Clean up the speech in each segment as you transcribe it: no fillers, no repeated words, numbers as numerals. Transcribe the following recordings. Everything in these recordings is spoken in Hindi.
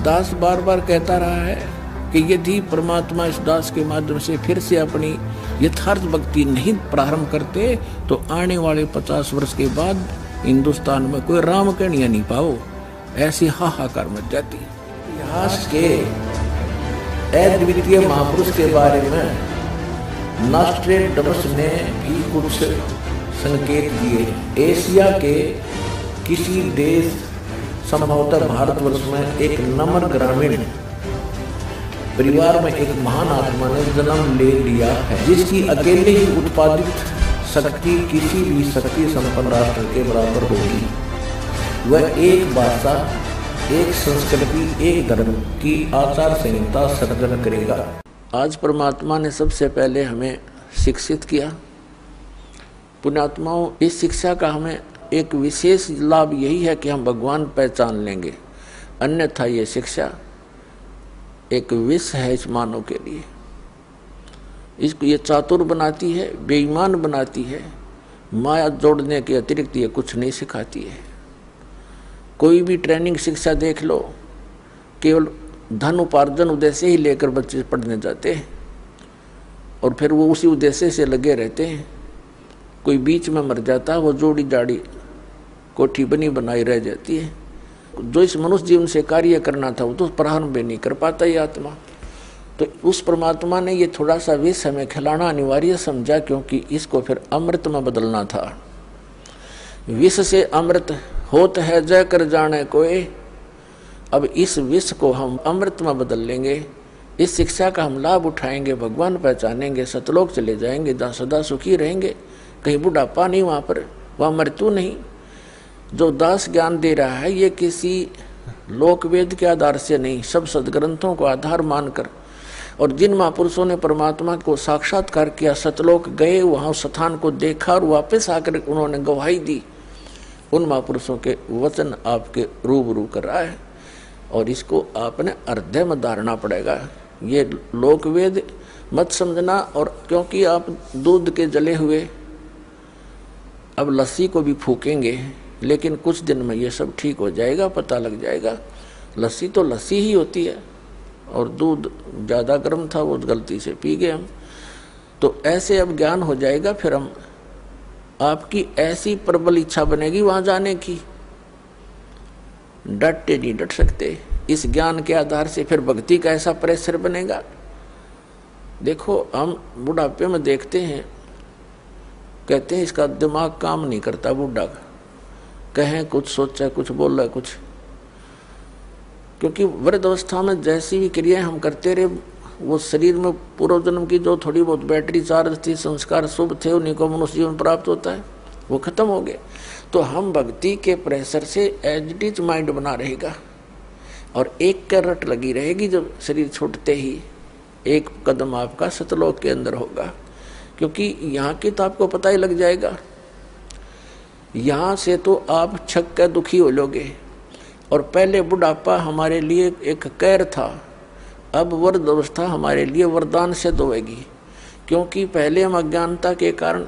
दास बार बार कहता रहा है कि यदि परमात्मा इस दास के माध्यम से फिर से अपनी यथार्थ भक्ति नहीं प्रारंभ करते तो आने वाले 50 वर्ष के बाद हिंदुस्तान में कोई राम कहानियां नहीं पाओ, ऐसी हाहाकार मच जाती। इतिहास के अद्वितीय महापुरुष के बारे में नॉस्ट्रेडमस ने भी कुछ संकेत दिए। एशिया के किसी देश, संभवतः भारतवर्ष में एक नम्र ग्रामीण परिवार में एक महान आत्मा ने जन्म ले लिया है, जिसकी अकेले ही उत्पादित शक्ति किसी भी शक्ति संपन्न राष्ट्र के बराबर होगी। वह एक भाषा, एक संस्कृति, एक धर्म की आचार संहिता सर्जन करेगा। आज परमात्मा ने सबसे पहले हमें शिक्षित किया। पुण्यात्माओं, इस शिक्षा का हमें एक विशेष लाभ यही है कि हम भगवान पहचान लेंगे, अन्यथा ये शिक्षा एक विष है इस मानव के लिए। इसको ये चातुर बनाती है, बेईमान बनाती है, माया जोड़ने के अतिरिक्त ये कुछ नहीं सिखाती है। कोई भी ट्रेनिंग शिक्षा देख लो, केवल धन उपार्जन उद्देश्य ही लेकर बच्चे पढ़ने जाते हैं और फिर वो उसी उद्देश्य से लगे रहते हैं। कोई बीच में मर जाता है, वो जोड़ी जाड़ी कोठी बनी बनाई रह जाती है। जो इस मनुष्य जीवन से कार्य करना था वो तो प्रारंभ भी नहीं कर पाता ये आत्मा। तो उस परमात्मा ने ये थोड़ा सा विष हमें खिलाना अनिवार्य समझा, क्योंकि इसको फिर अमृत में बदलना था। विष से अमृत होत है जय कर जाने कोई। अब इस विष को हम अमृत में बदल लेंगे, इस शिक्षा का हम लाभ उठाएंगे, भगवान पहचानेंगे, सतलोक चले जाएंगे, जहाँ सदा सुखी रहेंगे। कहीं बुढ़ापा नहीं, वहाँ पर वहाँ मृत्यु नहीं। जो दास ज्ञान दे रहा है ये किसी लोकवेद के आधार से नहीं, सब सदग्रंथों को आधार मानकर, और जिन महापुरुषों ने परमात्मा को साक्षात्कार किया, सतलोक गए, वहाँ स्थान को देखा और वापस आकर उन्होंने गवाही दी, उन महापुरुषों के वचन आपके रूबरू कर रहा है। और इसको आपने हृदय में धारना पड़ेगा। ये लोकवेद मत समझना। और क्योंकि आप दूध के जले हुए अब लस्सी को भी फूकेंगे, लेकिन कुछ दिन में ये सब ठीक हो जाएगा, पता लग जाएगा। लस्सी तो लस्सी ही होती है और दूध ज़्यादा गर्म था, वो गलती से पी गए हम। तो ऐसे अब ज्ञान हो जाएगा, फिर हम आपकी ऐसी प्रबल इच्छा बनेगी वहाँ जाने की, डटे नहीं डट सकते। इस ज्ञान के आधार से फिर भक्ति का ऐसा प्रेशर बनेगा। देखो, हम बुढ़ापे में देखते हैं, कहते हैं इसका दिमाग काम नहीं करता, बुढ़ा का कहें कुछ, सोचा कुछ, बोला कुछ। क्योंकि वृद्ध अवस्था में जैसी भी क्रियाएं हम करते रहे, वो शरीर में पूर्व जन्म की जो थोड़ी बहुत बैटरी चार्ज थी, संस्कार शुभ थे, उन्हीं को मनुष्य जीवन प्राप्त होता है, वो खत्म हो गए। तो हम भक्ति के प्रेशर से एज इट इज माइंड बना रहेगा और एक करट लगी रहेगी। जब शरीर छूटते ही एक कदम आपका सतलोक के अंदर होगा, क्योंकि यहाँ की तो आपको पता ही लग जाएगा। यहाँ से तो आप छक कर दुखी हो लोगे। और पहले बुढ़ापा हमारे लिए एक कैर था, अब वृद्ध अवस्था हमारे लिए वरदान सिद्ध होगी। क्योंकि पहले हम अज्ञानता के कारण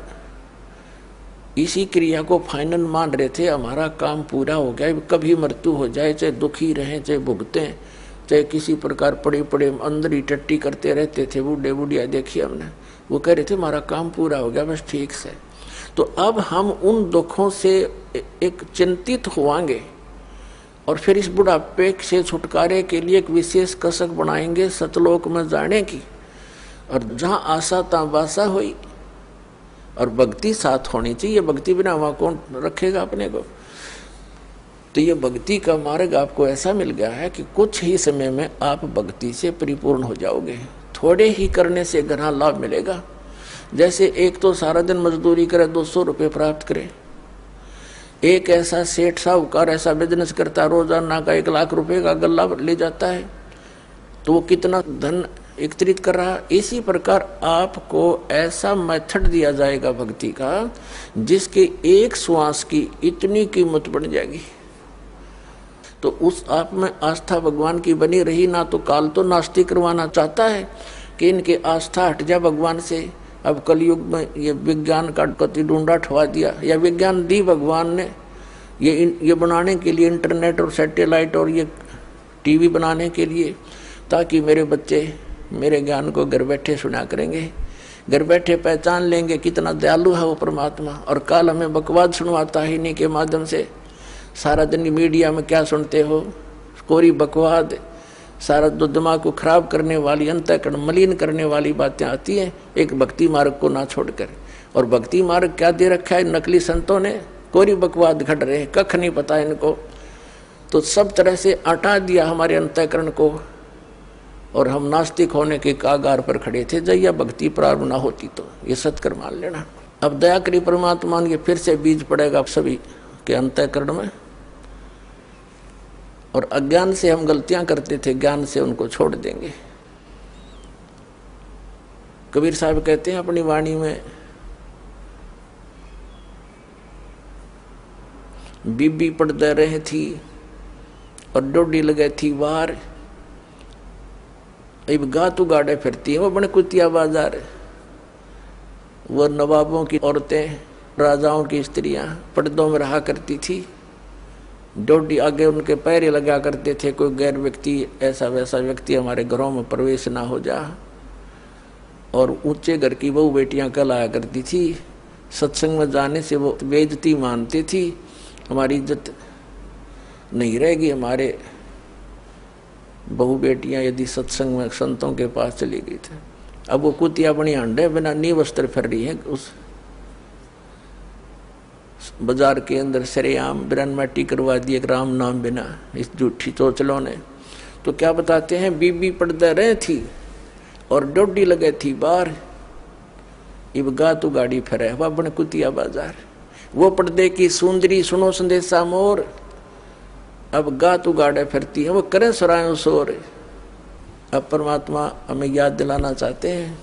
इसी क्रिया को फाइनल मान रहे थे, हमारा काम पूरा हो गया, कभी मृत्यु हो जाए, चाहे दुखी रहें, चाहे भुगतें, चाहे किसी प्रकार पड़े पड़े अंदर ही टट्टी करते रहते थे। बूढ़े बुढ़िया देखिए हमने, वो कह रहे थे हमारा काम पूरा हो गया, बस ठीक से। तो अब हम उन दुखों से एक चिंतित होवांगे और फिर इस बुढ़ापे से छुटकारे के लिए एक विशेष कसक बनाएंगे सतलोक में जाने की। और जहाँ आशा तहाँ बासा हुई और भक्ति साथ होनी चाहिए। भक्ति बिना वहाँ कौन रखेगा अपने को। तो ये भक्ति का मार्ग आपको ऐसा मिल गया है कि कुछ ही समय में आप भक्ति से परिपूर्ण हो जाओगे। थोड़े ही करने से घना लाभ मिलेगा। जैसे एक तो सारा दिन मजदूरी करे, 200 रुपये प्राप्त करे। एक ऐसा सेठ साहूकार ऐसा बिजनेस करता, रोजाना का 1 लाख रुपए का गल्ला ले जाता है, तो वो कितना धन एकत्रित कर रहा है। इसी प्रकार आपको ऐसा मेथड दिया जाएगा भक्ति का, जिसके एक श्वास की इतनी कीमत बढ़ जाएगी। तो उस आप में आस्था भगवान की बनी रही ना। तो काल तो नास्तिक करवाना चाहता है कि इनके आस्था हट जा भगवान से। अब कलयुग में ये विज्ञान का कति ढूंढा ठवा दिया, या विज्ञान दी भगवान ने ये बनाने के लिए इंटरनेट और सैटेलाइट और ये टीवी बनाने के लिए, ताकि मेरे बच्चे मेरे ज्ञान को घर बैठे सुना करेंगे, घर बैठे पहचान लेंगे कितना दयालु है वो परमात्मा। और काल हमें बकवाद सुनवाता है इन्हीं के माध्यम से। सारा दिन मीडिया में क्या सुनते हो, कोरी बकवाद, सारा जो दिमाग को खराब करने वाली, अंतःकरण मलिन करने वाली बातें आती हैं, एक भक्ति मार्ग को ना छोड़कर। और भक्ति मार्ग क्या दे रखा है नकली संतों ने, कोरी बकवाद घट रहे, कख नहीं पता इनको। तो सब तरह से हटा दिया हमारे अंतःकरण को, और हम नास्तिक होने के कागार पर खड़े थे। जैया भक्ति प्रारंभ ना होती तो ये सत्कर मान लेना। अब दया करी परमात्मा ने, फिर से बीज पड़ेगा सभी के अंतःकरण में। और अज्ञान से हम गलतियां करते थे, ज्ञान से उनको छोड़ देंगे। कबीर साहब कहते हैं अपनी वाणी में, बीबी पड़दे रहे थी और डोडी लगे थी वार, अब गातू गाड़े फिरती है वो बड़े कुतिया बाजार। वो नवाबों की औरतें, राजाओं की स्त्रियां पर्दों में रहा करती थी, डोडी आगे उनके पैर लगा करते थे, कोई गैर व्यक्ति, ऐसा वैसा व्यक्ति हमारे घरों में प्रवेश ना हो जा। और ऊंचे घर की बहू बेटियां कल आया करती थी, सत्संग में जाने से वो बेइज्जती मानती थी, हमारी इज्जत नहीं रहेगी। हमारे बहू बेटियां यदि सत्संग में संतों के पास चली गई थी, अब वो कुतिया अपनी अंडे बिना नी वस्त्र फिर रही है उस बाजार के अंदर, सरेआम बिरनमाटी करवा दी एक राम नाम बिना, इस झूठी चोचलों ने। तो क्या बताते हैं, बीबी पर्दे रहे थी और डोडी लगे थी बार, इब गातू गाड़ी फिरे वह बन कुतिया बाजार। वो पर्दे की सुंदरी सुनो संदेशा मोर, अब गातू गाड़े फिरती है, वो करे सुरायो शोर। अब परमात्मा हमें याद दिलाना चाहते हैं,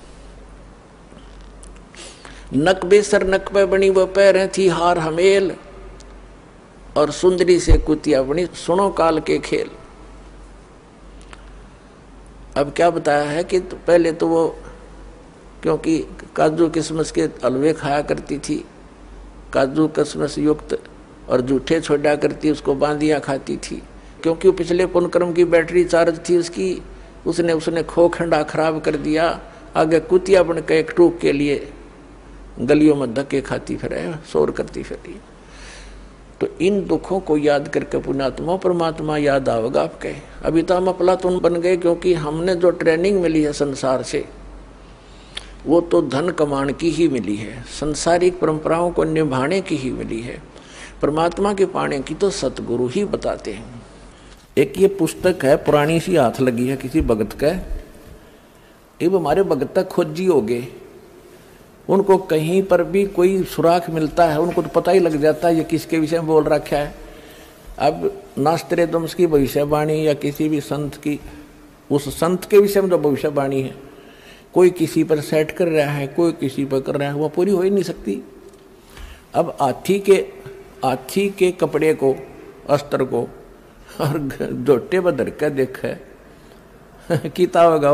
नक बेसर नक पे बनी वो पैरें थी हार हमेल, और सुंदरी से कुतिया बनी सुनो काल के खेल। अब क्या बताया है कि तो पहले तो वो क्योंकि काजू किशमिश के हलवे खाया करती थी, काजू किशमिश युक्त, और जूठे छोड़ा करती, उसको बांधियाँ खाती थी। क्योंकि पिछले पुनक्रम की बैटरी चार्ज थी उसकी, उसने खो खंडा खराब कर दिया। आगे कुतिया बन के एक टूक के लिए गलियों में धक्के खाती फिरे, शोर करती फिरी। तो इन दुखों को याद करके पुण्यात्मा परमात्मा याद आवेगा आपके। अभी तो हम अफलातून बन गए, क्योंकि हमने जो ट्रेनिंग मिली है संसार से, वो तो धन कमाने की ही मिली है, संसारिक परंपराओं को निभाने की ही मिली है। परमात्मा के पाने की तो सतगुरु ही बताते हैं। एक ये पुस्तक है, पुरानी सी हाथ लगी है किसी भगत का, ये हमारे भगत तक खोजी हो गए, उनको कहीं पर भी कोई सुराख मिलता है उनको तो पता ही लग जाता है ये किसके विषय में बोल रखा है। अब नास्त्रेदम्स की भविष्यवाणी या किसी भी संत की, उस संत के विषय में जो भविष्यवाणी है, कोई किसी पर सेट कर रहा है, कोई किसी पर कर रहा है, वो पूरी हो ही नहीं सकती। अब हाथी के कपड़े को, अस्त्र को और जोटे पर धर कर देखा है किता होगा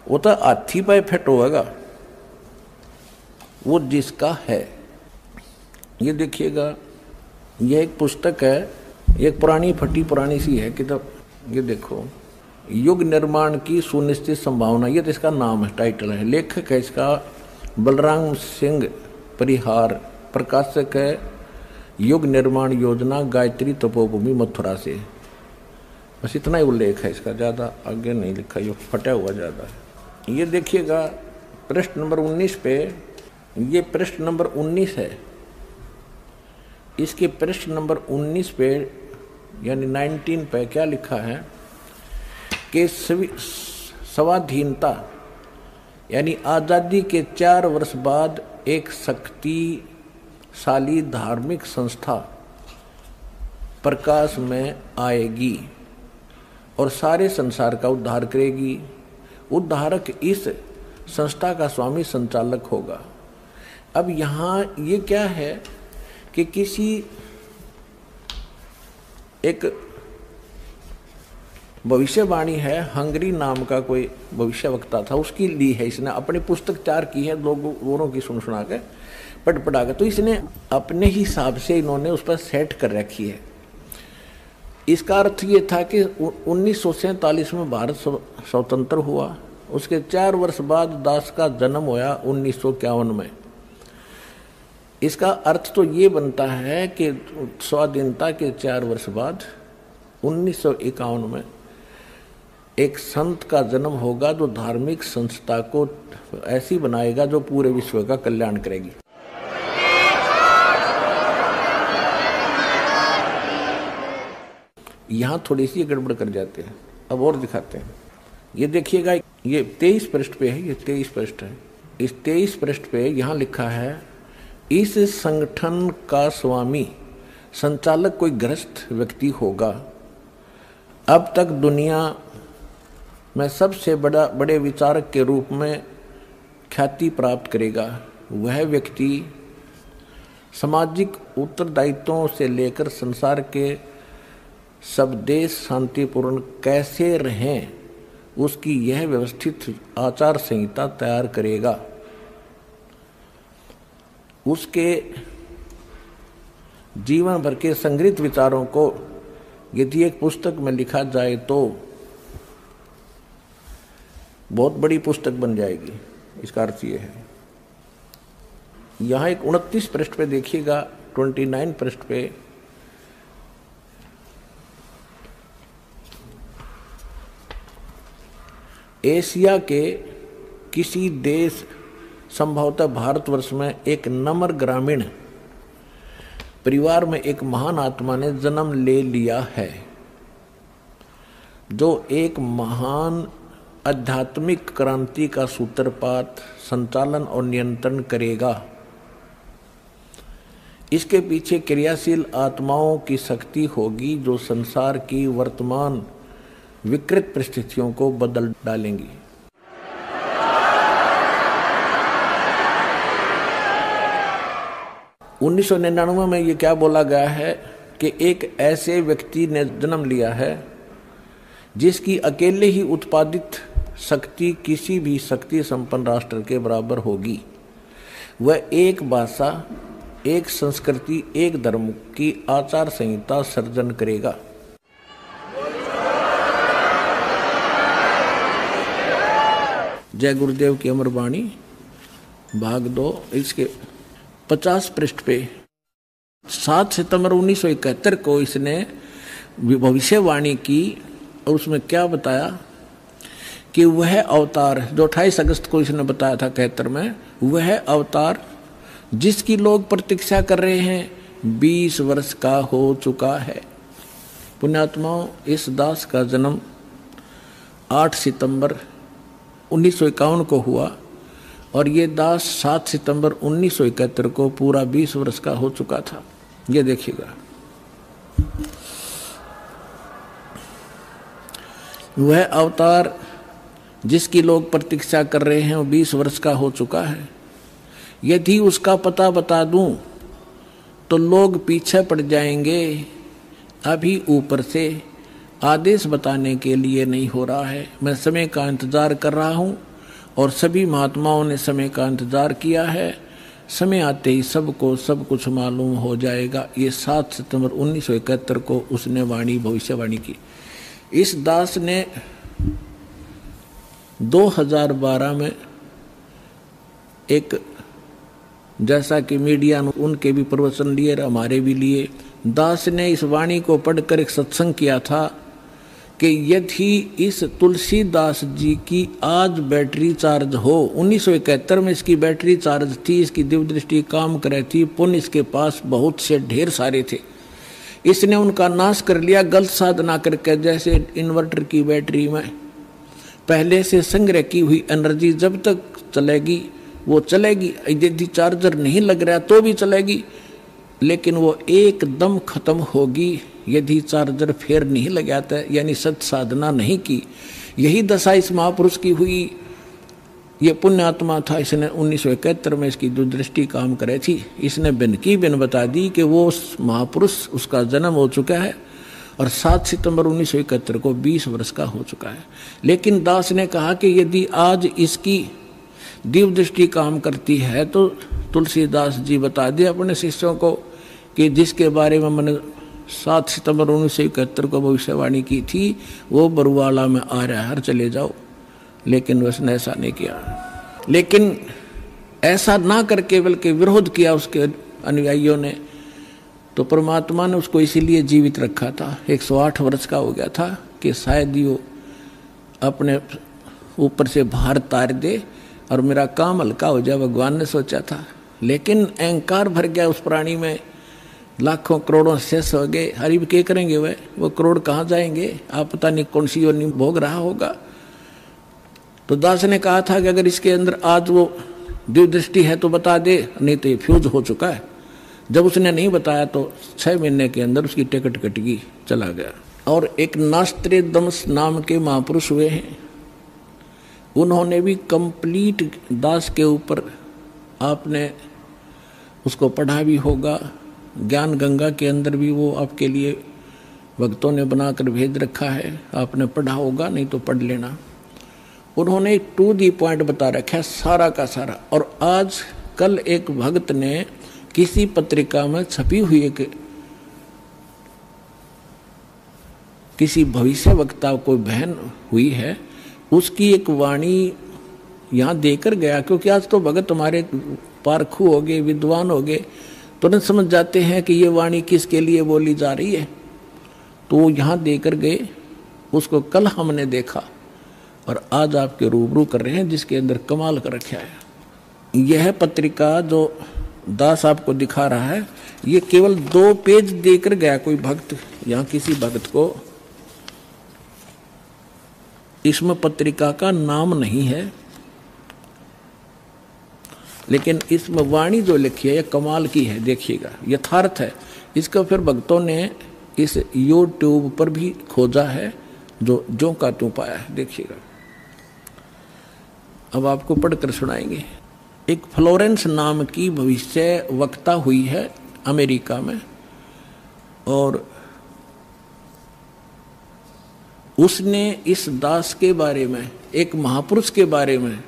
वो तो हाथी पर फिट होगा, वो जिसका है। ये देखिएगा, ये एक पुस्तक है, एक पुरानी फटी पुरानी सी है किताब। ये देखो, युग निर्माण की सुनिश्चित संभावना, ये तो इसका नाम है, टाइटल है। लेखक है इसका बलराम सिंह परिहार, प्रकाशक है युग निर्माण योजना, गायत्री तपोभूमि मथुरा से। बस इतना ही उल्लेख है इसका, ज़्यादा आगे नहीं लिखा, ये फटा हुआ ज़्यादा है। ये देखिएगा पृष्ठ नंबर 19 पे, ये पृष्ठ नंबर 19 है, इसके पृष्ठ नंबर 19 पे यानी 19 पे क्या लिखा है कि स्वाधीनता यानी आज़ादी के 4 वर्ष बाद एक शक्तिशाली धार्मिक संस्था प्रकाश में आएगी और सारे संसार का उद्धार करेगी। उद्धारक इस संस्था का स्वामी संचालक होगा। अब यहाँ ये क्या है कि किसी एक भविष्यवाणी है, हंगरी नाम का कोई भविष्यवक्ता था, उसकी ली है इसने, अपनी पुस्तक तैयार की है, लोगों की सुना के। पटपटाकर। तो इसने अपने हिसाब से इन्होंने उस पर सेट कर रखी है। इसका अर्थ ये था कि 1947 में भारत स्वतंत्र हुआ, उसके 4 वर्ष बाद दास का जन्म होया 1951 में। इसका अर्थ तो ये बनता है कि स्वाधीनता के 4 वर्ष बाद 1951 में एक संत का जन्म होगा जो धार्मिक संस्था को ऐसी बनाएगा जो पूरे विश्व का कल्याण करेगी। यहाँ थोड़ी सी गड़बड़ कर जाते हैं, अब और दिखाते हैं। ये देखिएगा, ये 23 पृष्ठ पे है, ये 23 पृष्ठ है। इस 23 पृष्ठ पे यहाँ लिखा है, इस संगठन का स्वामी संचालक कोई गृहस्थ व्यक्ति होगा। अब तक दुनिया में सबसे बड़े विचारक के रूप में ख्याति प्राप्त करेगा। वह व्यक्ति सामाजिक उत्तरदायित्वों से लेकर संसार के सब देश शांतिपूर्ण कैसे रहें उसकी यह व्यवस्थित आचार संहिता तैयार करेगा। उसके जीवन भर के संग्रहित विचारों को यदि एक पुस्तक में लिखा जाए तो बहुत बड़ी पुस्तक बन जाएगी। इसका अर्थ ये है। यहाँ एक 29 पृष्ठ पे देखिएगा, 29 पृष्ठ पे एशिया के किसी देश, संभवतः भारतवर्ष में एक नम्र ग्रामीण परिवार में एक महान आत्मा ने जन्म ले लिया है, जो एक महान आध्यात्मिक क्रांति का सूत्रपात, संचालन और नियंत्रण करेगा। इसके पीछे क्रियाशील आत्माओं की शक्ति होगी जो संसार की वर्तमान विकृत परिस्थितियों को बदल डालेंगी। उन्नीस 1999 में ये क्या बोला गया है कि एक ऐसे व्यक्ति ने जन्म लिया है जिसकी अकेले ही उत्पादित शक्ति किसी भी शक्ति संपन्न राष्ट्र के बराबर होगी। वह एक भाषा, एक संस्कृति, एक धर्म की आचार संहिता सर्जन करेगा। जय गुरुदेव की अमर वाणी, भाग 2, इसके 50 पृष्ठ पे 7 सितंबर 1971 को इसने भविष्यवाणी की और उसमें क्या बताया कि वह अवतार जो 28 अगस्त को इसने बताया था 71 में, वह अवतार जिसकी लोग प्रतीक्षा कर रहे हैं 20 वर्ष का हो चुका है। पुण्यात्माओं, इस दास का जन्म 8 सितंबर 1951 को हुआ और ये दास 7 सितंबर 1971 को पूरा 20 वर्ष का हो चुका था। ये देखिएगा, वह अवतार जिसकी लोग प्रतीक्षा कर रहे हैं वो 20 वर्ष का हो चुका है। यदि उसका पता बता दूं तो लोग पीछे पड़ जाएंगे। अभी ऊपर से आदेश बताने के लिए नहीं हो रहा है। मैं समय का इंतजार कर रहा हूं और सभी महात्माओं ने समय का इंतजार किया है। समय आते ही सबको सब कुछ मालूम हो जाएगा। ये 7 सितंबर 1971 को उसने भविष्यवाणी की। इस दास ने 2012 में एक, जैसा कि मीडिया ने उनके भी प्रवचन लिए और हमारे भी लिए, दास ने इस वाणी को पढ़कर एक सत्संग किया था कि यदि इस तुलसीदास जी की आज बैटरी चार्ज हो, 1971 में इसकी बैटरी चार्ज थी, इसकी दिव्य दृष्टि काम कर रही थी, पुण्य इसके पास बहुत से ढेर सारे थे, इसने उनका नाश कर लिया गलत साधना करके। जैसे इन्वर्टर की बैटरी में पहले से संग्रह की हुई एनर्जी जब तक चलेगी वो चलेगी, यदि चार्जर नहीं लग रहा तो भी चलेगी, लेकिन वो एकदम खत्म होगी यदि चार्जर फिर नहीं लगाता, यानी सत साधना नहीं की। यही दशा इस महापुरुष की हुई। ये पुण्य आत्मा था, इसने 1971 में इसकी दूरदृष्टि काम करे थी। इसने बिन की बिन बता दी कि वो उस महापुरुष, उसका जन्म हो चुका है और 7 सितंबर 1971 को 20 वर्ष का हो चुका है। लेकिन दास ने कहा कि यदि आज इसकी दिव्य दृष्टि काम करती है तो तुलसीदास जी बता दिया अपने शिष्यों को कि जिसके बारे में मैंने 7 सितंबर 1971 को भविष्यवाणी की थी वो बरुवाला में आ रहा है, चले जाओ। लेकिन उसने ऐसा नहीं किया। लेकिन ऐसा ना करके बल्कि विरोध किया उसके अनुयायियों ने, तो परमात्मा ने उसको इसीलिए जीवित रखा था। 108 वर्ष का हो गया था कि शायद यो अपने ऊपर से भार तार दे और मेरा काम हल्का हो जाए, भगवान ने सोचा था। लेकिन अहंकार भर गया उस प्राणी में, लाखों करोड़ों शेष हो गए। हरि क्या करेंगे वो करोड़ कहाँ जाएंगे, आप पता नहीं कौन सी योनि भोग रहा होगा। तो दास ने कहा था कि अगर इसके अंदर आज वो दिव्य दृष्टि है तो बता दे, नहीं तो ये फ्यूज हो चुका है। जब उसने नहीं बताया तो 6 महीने के अंदर उसकी टिकट कट गई, चला गया। और एक नास्त्रेदमस नाम के महापुरुष हुए हैं, उन्होंने भी कंप्लीट दास के ऊपर, आपने उसको पढ़ा भी होगा, ज्ञान गंगा के अंदर भी वो आपके लिए भक्तों ने बनाकर भेज रखा है, आपने पढ़ा होगा, नहीं तो पढ़ लेना। उन्होंने टू दी पॉइंट बता रखा है सारा का सारा। और आज कल एक भक्त ने किसी पत्रिका में छपी हुई एक किसी भविष्य वक्ता कोई बहन हुई है, उसकी एक वाणी यहाँ देकर गया, क्योंकि आज तो भगत हमारे पारखू हो गए, विद्वान हो गए, तुरंत समझ जाते हैं कि ये वाणी किसके लिए बोली जा रही है। तो वो यहाँ देकर गए, उसको कल हमने देखा और आज आपके रूबरू कर रहे हैं, जिसके अंदर कमाल कर रखा है। यह पत्रिका जो दास आपको दिखा रहा है, ये केवल 2 पेज देकर गया कोई भक्त, यहाँ किसी भक्त को इसमें पत्रिका का नाम नहीं है, लेकिन इसमें वाणी जो लिखी है ये कमाल की है, देखिएगा, यथार्थ है। इसको फिर भक्तों ने इस YouTube पर भी खोजा है, जो का त्यों पाया है, देखिएगा। अब आपको पढ़कर सुनाएंगे। एक फ्लोरेंस नाम की भविष्य वक्ता हुई है अमेरिका में, और उसने इस दास के बारे में, एक महापुरुष के बारे में,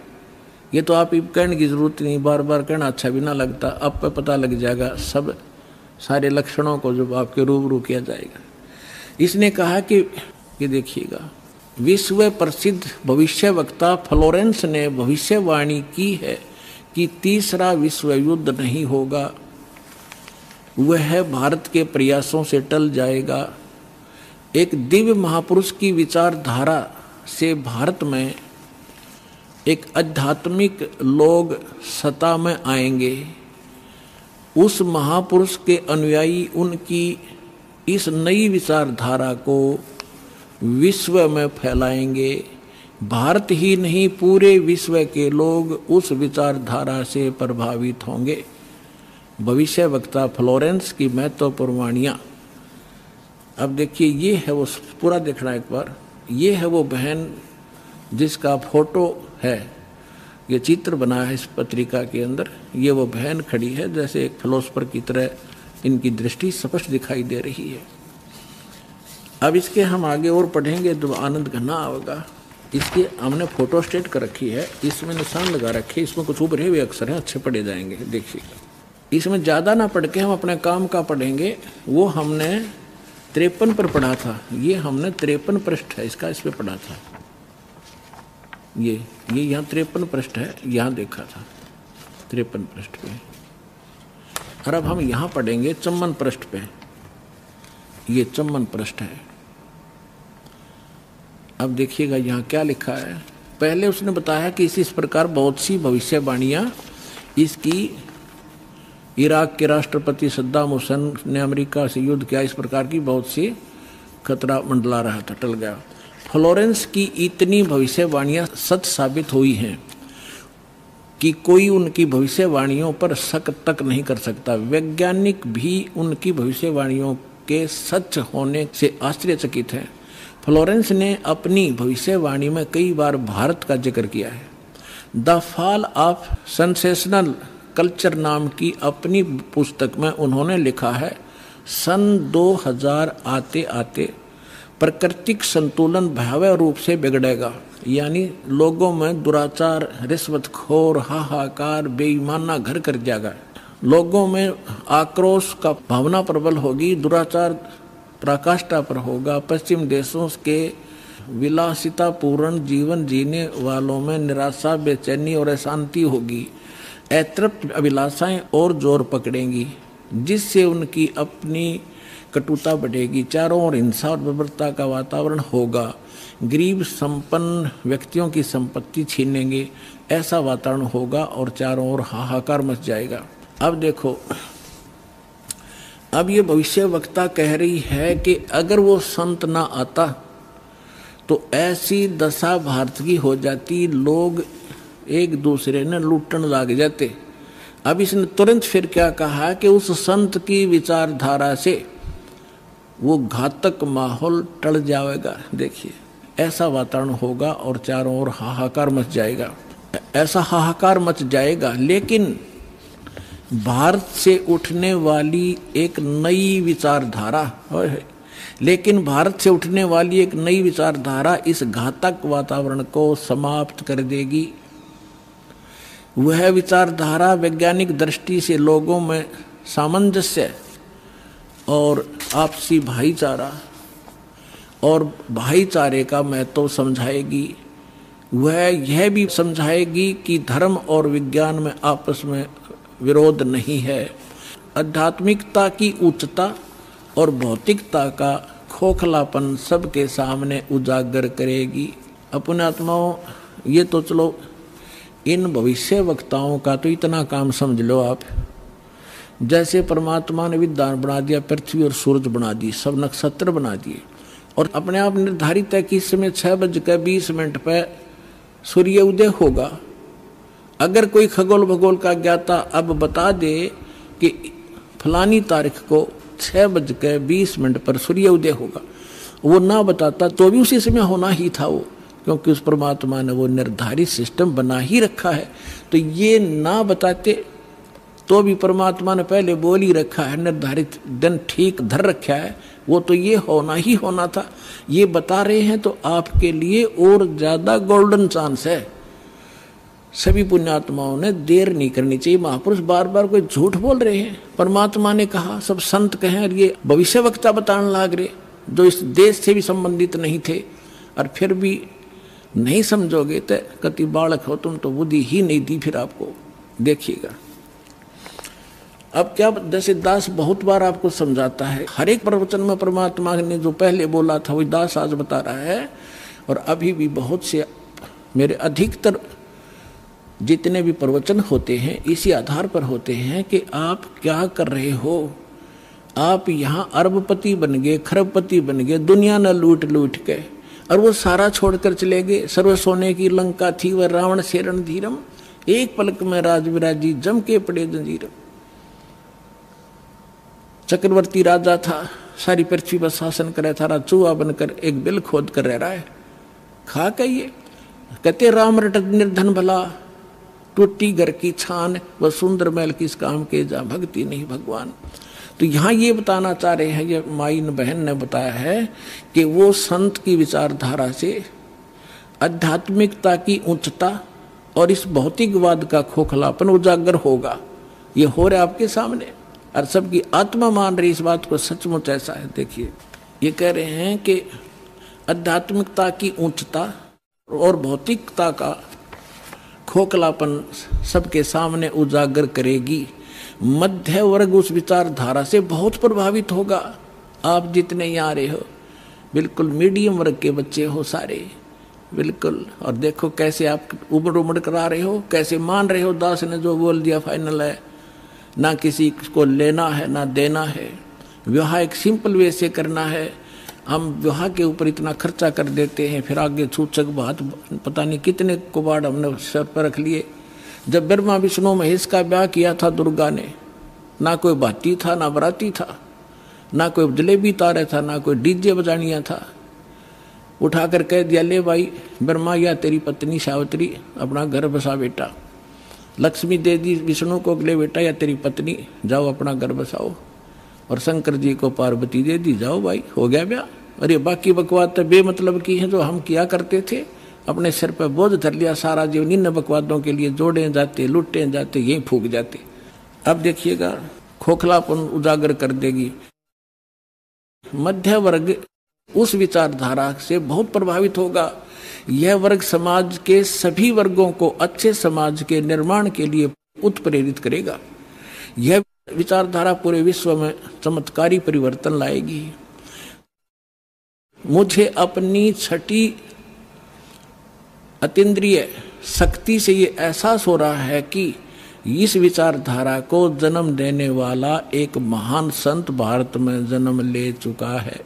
ये तो आप कहने की जरूरत नहीं, बार बार कहना अच्छा भी ना लगता, आप पे पता लग जाएगा सब सारे लक्षणों को जब आपके रूबरू किया जाएगा। इसने कहा कि देखिएगा, विश्व प्रसिद्ध भविष्य वक्ता फ्लोरेंस ने भविष्यवाणी की है कि तीसरा विश्व युद्ध नहीं होगा, वह भारत के प्रयासों से टल जाएगा। एक दिव्य महापुरुष की विचारधारा से भारत में एक आध्यात्मिक लोग सत्ता में आएंगे। उस महापुरुष के अनुयायी उनकी इस नई विचारधारा को विश्व में फैलाएंगे। भारत ही नहीं, पूरे विश्व के लोग उस विचारधारा से प्रभावित होंगे। भविष्य वक्ता फ्लोरेंस की महत्वपूर्ण वाणियाँ। अब देखिए, ये है वो, पूरा देखना एक बार, ये है वो बहन जिसका फोटो है, ये चित्र बना है इस पत्रिका के अंदर। ये वो बहन खड़ी है, जैसे एक फिलोसफर की तरह इनकी दृष्टि स्पष्ट दिखाई दे रही है। अब इसके हम आगे और पढ़ेंगे तो आनंद घना होगा। इसके हमने फोटो स्टेट कर रखी है, इसमें निशान लगा रखे, इसमें कुछ उभरे हुए अक्षर हैं, अच्छे पढ़े जाएंगे, देखिएगा। इसमें ज़्यादा ना पढ़ के हम अपने काम का पढ़ेंगे। वो हमने 53 पर पढ़ा था, ये हमने 53 पृष्ठ है इसका, इस पर पढ़ा था। ये यहाँ 53 पृष्ठ है, यहाँ देखा था 53 पृष्ठ पे। और अब हम यहाँ पढ़ेंगे 54 पृष्ठ पे, ये 54 पृष्ठ है। अब देखिएगा यहाँ क्या लिखा है। पहले उसने बताया कि इस प्रकार बहुत सी भविष्यवाणियाँ इसकी, इराक के राष्ट्रपति सद्दाम हुसैन ने अमेरिका से युद्ध किया, इस प्रकार की बहुत सी खतरा मंडला रहा था, टल गया। फ्लोरेंस की इतनी भविष्यवाणियाँ सच साबित हुई हैं कि कोई उनकी भविष्यवाणियों पर शक तक नहीं कर सकता। वैज्ञानिक भी उनकी भविष्यवाणियों के सच होने से आश्चर्यचकित हैं। फ्लोरेंस ने अपनी भविष्यवाणी में कई बार भारत का जिक्र किया है। The fall of sensational culture नाम की अपनी पुस्तक में उन्होंने लिखा है, सन 2000 आते आते प्राकृतिक संतुलन भयावह रूप से बिगड़ेगा। यानी लोगों में दुराचार, रिश्वतखोर, हाहाकार, बेईमाना घर कर जाएगा। लोगों में आक्रोश का भावना प्रबल होगी, दुराचार पराकाष्ठा पर होगा। पश्चिम देशों के विलासितापूर्ण जीवन जीने वालों में निराशा, बेचैनी और अशांति होगी। अतृप्त अभिलाषाएं और जोर पकड़ेंगी, जिससे उनकी अपनी कटुता बढ़ेगी। चारों ओर हिंसा और बर्बरता का वातावरण होगा। गरीब संपन्न व्यक्तियों की संपत्ति छीनेंगे, ऐसा वातावरण होगा और चारों ओर हाहाकार मच जाएगा। अब देखो, अब ये भविष्य वक्ता कह रही है कि अगर वो संत ना आता तो ऐसी दशा भारत की हो जाती, लोग एक दूसरे ने लूटने लग जाते। अब इसने तुरंत फिर क्या कहा कि उस संत की विचारधारा से वो घातक माहौल टल जाएगा। देखिए, ऐसा वातावरण होगा और चारों ओर हाहाकार मच जाएगा। ऐसा हाहाकार मच जाएगा, लेकिन भारत से उठने वाली एक नई विचारधारा, लेकिन भारत से उठने वाली एक नई विचारधारा इस घातक वातावरण को समाप्त कर देगी। वह विचारधारा वैज्ञानिक दृष्टि से लोगों में सामंजस्य और आपसी भाईचारा और भाईचारे का महत्व समझाएगी। वह यह भी समझाएगी कि धर्म और विज्ञान में आपस में विरोध नहीं है। आध्यात्मिकता की उच्चता और भौतिकता का खोखलापन सबके सामने उजागर करेगी। अपने आत्माओं, ये तो चलो इन भविष्य वक्ताओं का तो इतना काम समझ लो आप। जैसे परमात्मा ने विद्वान बना दिया, पृथ्वी और सूरज बना दी, सब नक्षत्र बना दिए, और अपने आप निर्धारित है कि इस समय 6:20 पर सूर्य उदय होगा। अगर कोई खगोल भगोल का ज्ञाता अब बता दे कि फलानी तारीख को 6:20 पर सूर्य उदय होगा, वो ना बताता तो भी उसी समय होना ही था वो, क्योंकि उस परमात्मा ने वो निर्धारित सिस्टम बना ही रखा है। तो ये ना बताते तो भी परमात्मा ने पहले बोल ही रखा है, निर्धारित दिन ठीक धर रखा है, वो तो ये होना ही होना था। ये बता रहे हैं तो आपके लिए और ज्यादा गोल्डन चांस है। सभी पुण्यात्माओं ने देर नहीं करनी चाहिए। महापुरुष बार बार कोई झूठ बोल रहे हैं, परमात्मा ने कहा, सब संत कहें, और ये भविष्य वक्ता बताने लग रहे जो इस देश से भी संबंधित नहीं थे, और फिर भी नहीं समझोगे तो कति बालक हो तुम, तो बुद्धि ही नहीं दी फिर आपको। देखिएगा अब क्या, जैसे दास बहुत बार आपको समझाता है, हर एक प्रवचन में परमात्मा ने जो पहले बोला था वही दास आज बता रहा है। और अभी भी बहुत से मेरे अधिकतर जितने भी प्रवचन होते हैं इसी आधार पर होते हैं कि आप क्या कर रहे हो। आप यहाँ अरबपति बन गए, खरबपति बन गए, दुनिया न लूट लूट के, और वो सारा छोड़कर चले गए। सर्व सोने की लंका थी वह रावण से रणधीरम, एक पलक में राज विराजी जम के पड़े जंजीरम। चक्रवर्ती राजा था, सारी पृथ्वी पर शासन करे था, चूहा बनकर एक बिल खोद कर रह रहा है। खा कहिए, कहते राम रट निर्धन भला, टूटी घर की छान, वह सुंदर महल किस काम के, जा भक्ति नहीं भगवान। तो यहाँ ये बताना चाह रहे हैं, ये माइन बहन ने बताया है कि वो संत की विचारधारा से आध्यात्मिकता की उच्चता और इस भौतिकवाद का खोखलापन उजागर होगा। ये हो रहा है आपके सामने, और सबकी आत्मा मान रही इस बात को, सचमुच ऐसा है। देखिए, ये कह रहे हैं कि आध्यात्मिकता की उच्चता और भौतिकता का खोखलापन सबके सामने उजागर करेगी। मध्य वर्ग उस विचारधारा से बहुत प्रभावित होगा। आप जितने यहाँ रहे हो बिल्कुल मीडियम वर्ग के बच्चे हो सारे, बिल्कुल। और देखो कैसे आप उमड़ उमड़ कर आ रहे हो, कैसे मान रहे हो दास ने जो बोल दिया फाइनल है, ना किसी को लेना है ना देना है। विवाह एक सिंपल वे से करना है। हम विवाह के ऊपर इतना खर्चा कर देते हैं, फिर आगे सूचक बात पता नहीं कितने कुबाड़ हमने सर पर रख लिए। जब ब्रह्मा विष्णु महेश का ब्याह किया था दुर्गा ने, ना कोई भाती था ना बराती था, ना कोई जलेबी तारे था, ना कोई डीजे बजानिया था। उठाकर कह दिया, ले भाई ब्रह्मा या तेरी पत्नी सावित्री अपना घर बसा बेटा। लक्ष्मी दे दी विष्णु को, ले बेटा या तेरी पत्नी जाओ अपना घर बसाओ। और शंकर जी को पार्वती दे दी, जाओ भाई हो गया ब्याह। और ये बाकी बकवास तो बेमतलब की है जो हम किया करते थे, अपने सिर पर बोझ धर लिया, सारा जीवन इन बकवादों के लिए जोड़े जाते, लुटे जाते, यही फूक जाते। अब देखिएगा खोखलापन उजागर कर देगी। मध्य वर्ग उस विचारधारा से बहुत प्रभावित होगा। यह वर्ग समाज के सभी वर्गों को अच्छे समाज के निर्माण के लिए उत्प्रेरित करेगा। यह विचारधारा पूरे विश्व में चमत्कारी परिवर्तन लाएगी। मुझे अपनी छठी अतीन्द्रिय शक्ति से ये एहसास हो रहा है कि इस विचारधारा को जन्म देने वाला एक महान संत भारत में जन्म ले चुका है।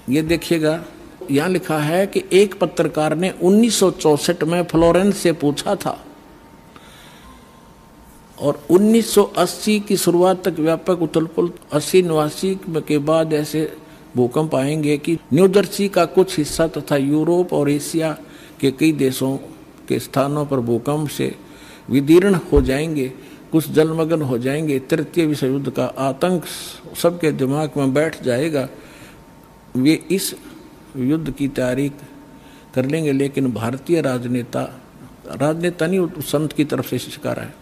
ये देखिएगा, यहाँ लिखा है कि एक पत्रकार ने 1964 में फ्लोरेंस से पूछा था और 1980 की शुरुआत तक व्यापक उथल-पुथल 80-89 के बाद ऐसे भूकंप आएंगे कि न्यू जर्सी का कुछ हिस्सा तथा यूरोप और एशिया के कई देशों के स्थानों पर भूकंप से विदीर्ण हो जाएंगे, कुछ जलमग्न हो जाएंगे। तृतीय विश्व युद्ध का आतंक सबके दिमाग में बैठ जाएगा। वे इस युद्ध की तैयारी कर लेंगे, लेकिन भारतीय राजनेता नहीं, संत की तरफ से शिकार है,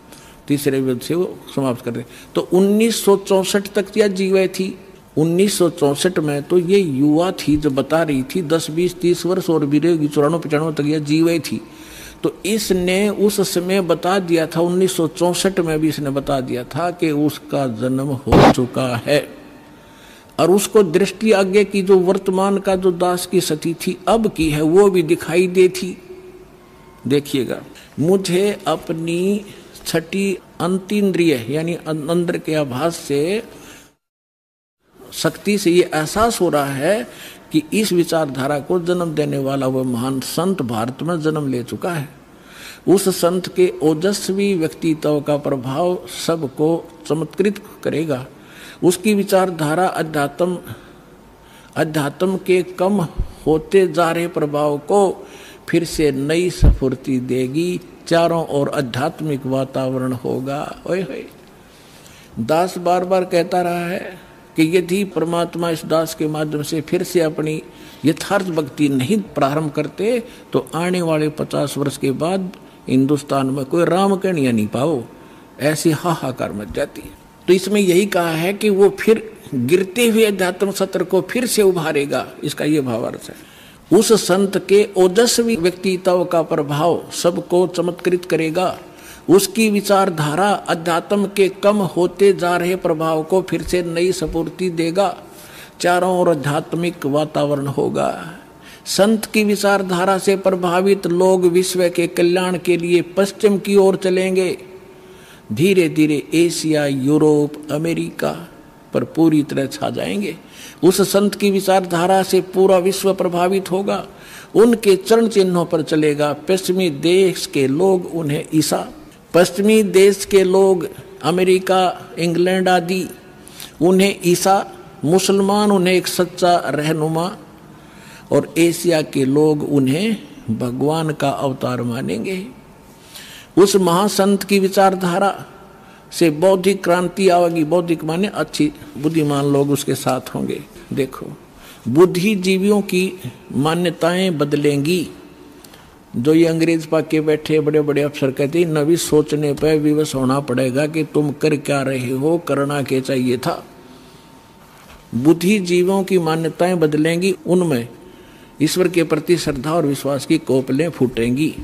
तीसरे युद्ध से वो समाप्त कर दें। तो 1964 तक यह जीवे थी। 1964 में तो ये युवा थी जो बता रही थी, 10, 20, 30 वर्ष और भी रहेगी, 94-95 तक यह जीवे थी। तो इसने उस समय बता दिया था, 1964 में भी इसने बता दिया था कि उसका जन्म हो चुका है। और उसको दृष्टि आगे की जो वर्तमान का जो दास की सती थी अब की है, वो भी दिखाई देती। देखिएगा, मुझे अपनी छठी अंतीन्द्रिय यानी अंदर के आभास से शक्ति से ये एहसास हो रहा है कि इस विचारधारा को जन्म देने वाला वह महान संत भारत में जन्म ले चुका है। उस संत के ओजस्वी व्यक्तित्व का प्रभाव सबको चमत्कृत करेगा। उसकी विचारधारा अध्यात्म के कम होते जा रहे प्रभाव को फिर से नई स्फूर्ति देगी। चारों ओर आध्यात्मिक वातावरण होगा। ओए होए, दास बार बार कहता रहा है कि यदि परमात्मा इस दास के माध्यम से फिर से अपनी यथार्थ भक्ति नहीं प्रारंभ करते तो आने वाले 50 वर्ष के बाद हिंदुस्तान में कोई राम कहानियां नहीं पाओ, ऐसी हाहाकार मच जाती है। तो इसमें यही कहा है कि वो फिर गिरते हुए अध्यात्म सत्र को फिर से उभारेगा, इसका ये भावार्थ है। उस संत के ओजस्वी व्यक्तित्व का प्रभाव सबको चमत्कृत करेगा। उसकी विचारधारा अध्यात्म के कम होते जा रहे प्रभाव को फिर से नई स्फूर्ति देगा। चारों ओर आध्यात्मिक वातावरण होगा। संत की विचारधारा से प्रभावित लोग विश्व के कल्याण के लिए पश्चिम की ओर चलेंगे। धीरे धीरे एशिया, यूरोप, अमेरिका पर पूरी तरह छा जाएंगे। उस संत की विचारधारा से पूरा विश्व प्रभावित होगा। उनके चरण चिन्हों पर चलेगा। पश्चिमी देश के लोग उन्हें ईसा, पश्चिमी देश के लोग अमेरिका, इंग्लैंड आदि उन्हें ईसा, मुसलमान उन्हें एक सच्चा रहनुमा और एशिया के लोग उन्हें भगवान का अवतार मानेंगे। उस महासंत की विचारधारा से बौद्धिक क्रांति आएगी। बौद्धिक माने अच्छी बुद्धिमान लोग उसके साथ होंगे। देखो, बुद्धिजीवियों की मान्यताएं बदलेंगी। जो ये अंग्रेज पाके बैठे बड़े बड़े अफसर कहते हैं, नवी सोचने पर विवश होना पड़ेगा कि तुम कर क्या रहे हो, करना क्या चाहिए था। बुद्धिजीवियों की मान्यताएं बदलेंगी, उनमें ईश्वर के प्रति श्रद्धा और विश्वास की कोपलें फूटेंगी।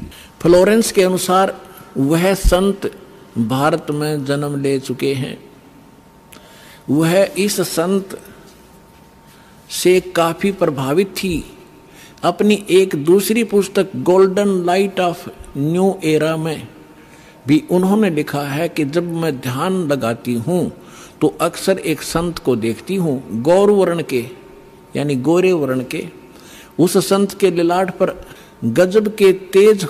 फ्लोरेंस के अनुसार वह संत भारत में जन्म ले चुके हैं। वह इस संत से काफी प्रभावित थी। अपनी एक दूसरी पुस्तक golden light of new era में भी उन्होंने लिखा है कि जब मैं ध्यान लगाती हूँ तो अक्सर एक संत को देखती हूँ, गौर वर्ण के यानी गोरे वर्ण के। उस संत के ललाट पर गजब के तेज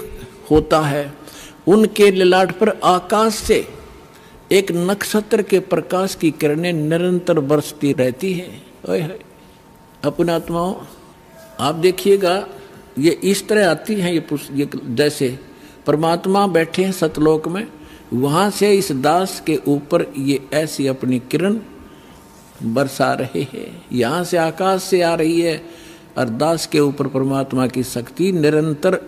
होता है। उनके ललाट पर आकाश से एक नक्षत्र के प्रकाश की किरणें निरंतर बरसती रहती हैं। अपने आत्माओं, आप देखिएगा, ये इस तरह आती हैं ये जैसे परमात्मा बैठे हैं सतलोक में, वहाँ से इस दास के ऊपर ये ऐसी अपनी किरण बरसा रहे हैं। यहाँ से आकाश से आ रही है और दास के ऊपर परमात्मा की शक्ति निरंतर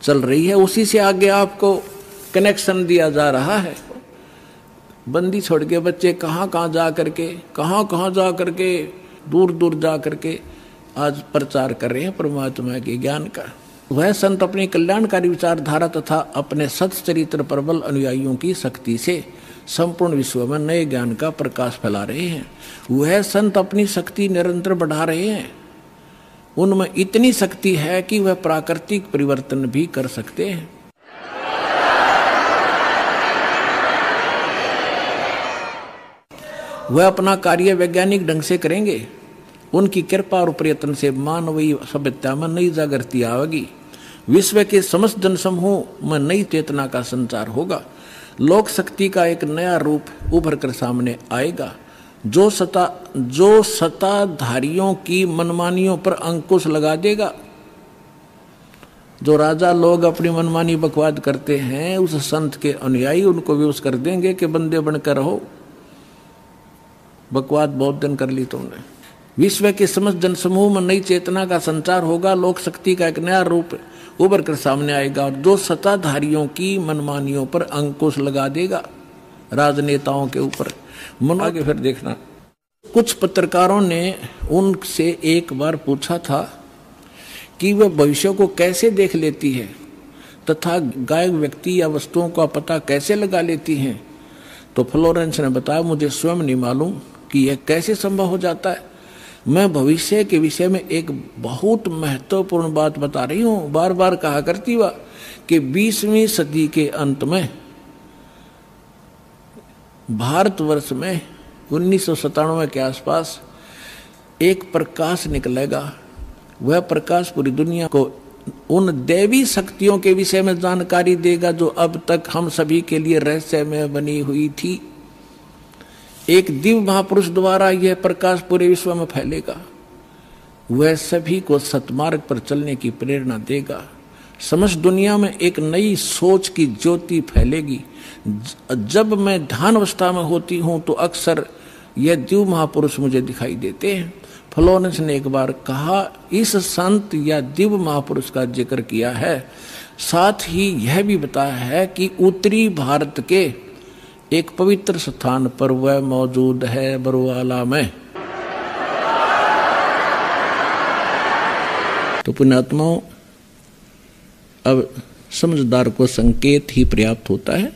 चल रही है। उसी से आगे आपको कनेक्शन दिया जा रहा है। बंदी छोड़ के बच्चे कहाँ कहाँ जा करके दूर दूर जा करके आज प्रचार कर रहे हैं परमात्मा के ज्ञान का। वह संत अपनी कल्याणकारी विचारधारा तथा अपने सच्चरित्र प्रबल अनुयायियों की शक्ति से संपूर्ण विश्व में नए ज्ञान का प्रकाश फैला रहे हैं। वह संत अपनी शक्ति निरंतर बढ़ा रहे हैं। उनमें इतनी शक्ति है कि वह प्राकृतिक परिवर्तन भी कर सकते हैं। वह अपना कार्य वैज्ञानिक ढंग से करेंगे। उनकी कृपा और प्रयत्न से मानवीय सभ्यता में नई जागृति आएगी। विश्व के समस्त जनसमूह में नई चेतना का संचार होगा। लोक शक्ति का एक नया रूप उभर कर सामने आएगा, जो सत्ताधारियों की मनमानियों पर अंकुश लगा देगा। जो राजा लोग अपनी मनमानी बकवाद करते हैं, उस संत के अनुयायी उनको विवश कर देंगे कि बंदे बनकर रहो, बकवाद बहुत दिन कर ली तुमने। विश्व के समस्त जनसमूह में नई चेतना का संचार होगा। लोक शक्ति का एक नया रूप उभर कर सामने आएगा और जो सत्ताधारियों की मनमानियों पर अंकुश लगा देगा, राजनेताओं के ऊपर। आगे फिर देखना। कुछ पत्रकारों ने उनसे एक बार पूछा था कि वह भविष्य को कैसे देख लेती है तथा गायक व्यक्ति या वस्तुओं का पता कैसे लगा लेती हैं। तो फ्लोरेंस ने बताया, मुझे स्वयं नहीं मालूम कि यह कैसे संभव हो जाता है। मैं भविष्य के विषय में एक बहुत महत्वपूर्ण बात बता रही हूँ। बार बार कहा करती वह कि 20वीं सदी के अंत में भारतवर्ष में 1997 के आसपास एक प्रकाश निकलेगा। वह प्रकाश पूरी दुनिया को उन दैवी शक्तियों के विषय में जानकारी देगा जो अब तक हम सभी के लिए रहस्यमय बनी हुई थी। एक दिव्य महापुरुष द्वारा यह प्रकाश पूरे विश्व में फैलेगा। वह सभी को सतमार्ग पर चलने की प्रेरणा देगा। समस्त दुनिया में एक नई सोच की ज्योति फैलेगी। जब मैं ध्यान अवस्था में होती हूँ तो अक्सर यह दिव्य महापुरुष मुझे दिखाई देते हैं। फ्लोरेंस ने एक बार कहा, इस संत या दिव्य महापुरुष का जिक्र किया है, साथ ही यह भी बताया है कि उत्तरी भारत के एक पवित्र स्थान पर वह मौजूद है, बरवाला में। तो पुण्यात्माओं, अब समझदार को संकेत ही पर्याप्त होता है।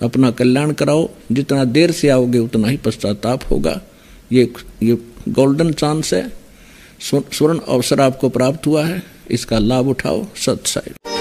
अपना कल्याण कराओ, जितना देर से आओगे उतना ही पश्चाताप होगा। ये गोल्डन चांस है, स्वर्ण अवसर आपको प्राप्त हुआ है, इसका लाभ उठाओ। सत साई।